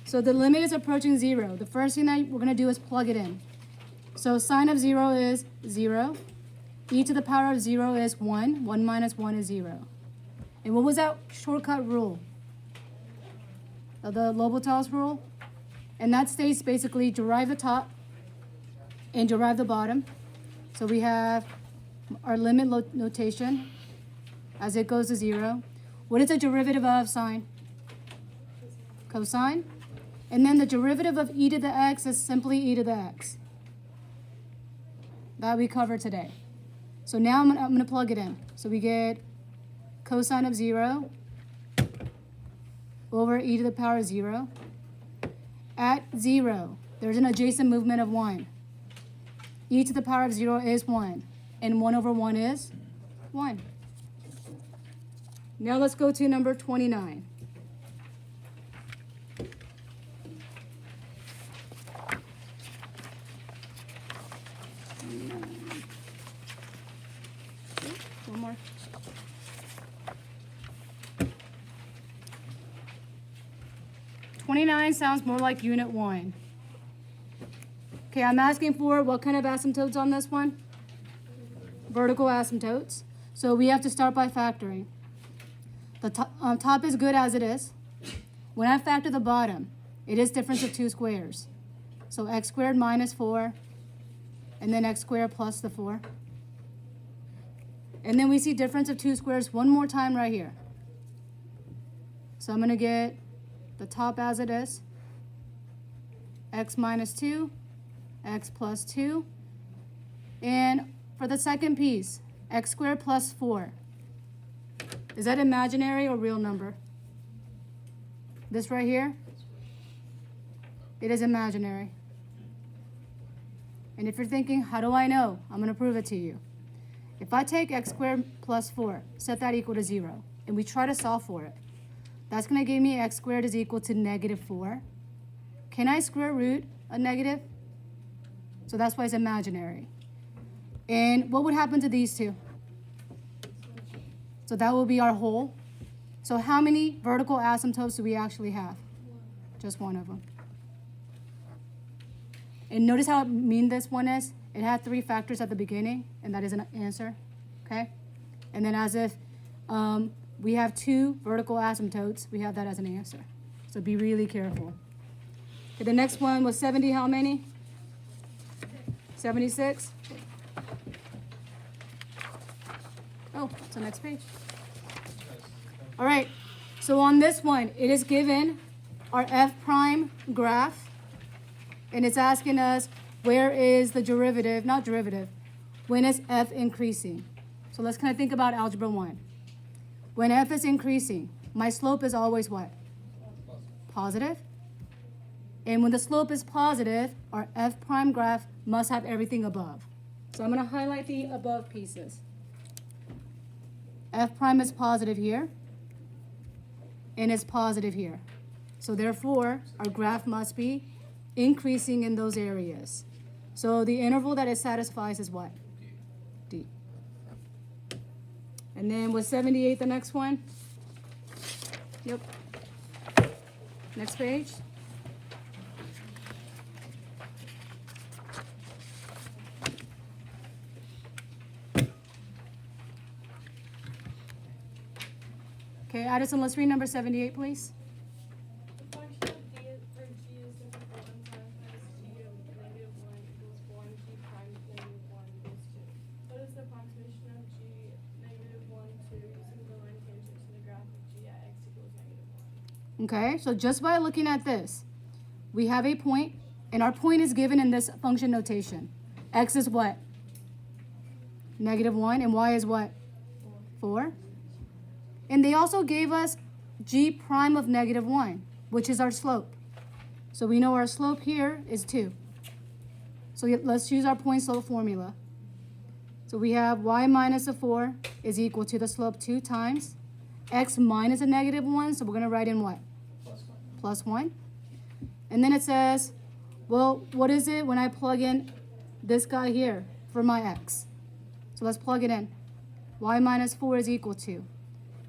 So the limit is approaching 0. The first thing that we're going to do is plug it in. So sine of 0 is 0. E to the power of 0 is 1. 1 minus 1 is 0. And what was that shortcut rule? The L'Hopital's rule? And that states basically derive the top and derive the bottom. So we have our limit notation as it goes to 0. What is the derivative of sine? Cosine. And then the derivative of e to the x is simply e to the x. That we covered today. So now I'm going to plug it in. So we get cosine of 0 over e to the power of 0. At 0, there's an adjacent movement of 1. E to the power of 0 is 1. And 1 over 1 is 1. Now let's go to number 29. One more. "29 sounds more like unit 1. Okay, I'm asking for what kind of asymptotes on this one? Vertical asymptotes. So we have to start by factoring. The top is good as it is. When I factor the bottom, it is difference of 2 squares. So x squared minus 4, and then x squared plus the 4. And then we see difference of 2 squares one more time right here. So I'm going to get the top as it is, x minus 2, x plus 2. And for the second piece, x squared plus 4. Is that imaginary or real number? This right here? It is imaginary. And if you're thinking, how do I know? I'm going to prove it to you. If I take x squared plus 4, set that equal to 0, and we try to solve for it, that's going to give me x squared is equal to negative 4. Can I square root a negative? So that's why it's imaginary. And what would happen to these two? So that will be our whole. So how many vertical asymptotes do we actually have? Just one of them. And notice how mean this one is. It had 3 factors at the beginning, and that is an answer, okay? And then as if we have 2 vertical asymptotes, we have that as an answer. So be really careful. Okay, the next one was 70, how many? 76? Oh, it's the next page. All right, so on this one, it is given our f prime graph, and it's asking us where is the derivative, not derivative, when is f increasing? So let's kind of think about algebra 1. When f is increasing, my slope is always what? Positive. And when the slope is positive, our f prime graph must have everything above. So I'm going to highlight the above pieces. F prime is positive here, and it's positive here. So therefore, our graph must be increasing in those areas. So the interval that it satisfies is what? D. And then was 78 the next one? Yep. Next page. Okay, Addison, let's read number 78, please. The function of d for g is simple for 1 times g of negative 1 equals 4 and g prime of negative 1 equals 2. What is the approximation of g negative 1 to using the line tangent to the graph of g at x equals negative 1? Okay, so just by looking at this, we have a point, and our point is given in this function notation. X is what? Negative 1, and y is what? 4. And they also gave us g prime of negative 1, which is our slope. So we know our slope here is 2. So let's use our point slope formula. So we have y minus a 4 is equal to the slope 2 times x minus a negative 1. So we're going to write in what? Plus 1. And then it says, well, what is it when I plug in this guy here for my x? So let's plug it in. Y minus 4 is equal to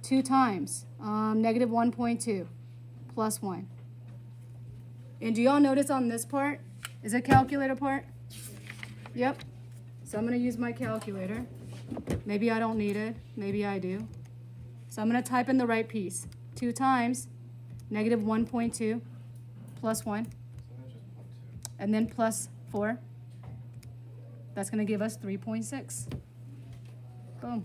2 times negative 1.2 plus 1. And do y'all notice on this part, is it calculator part? Yep. So I'm gonna use my calculator. Maybe I don't need it, maybe I do. So I'm gonna type in the right piece. 2 times negative 1.2 plus 1, and then plus 4. That's gonna give us 3.6. Boom.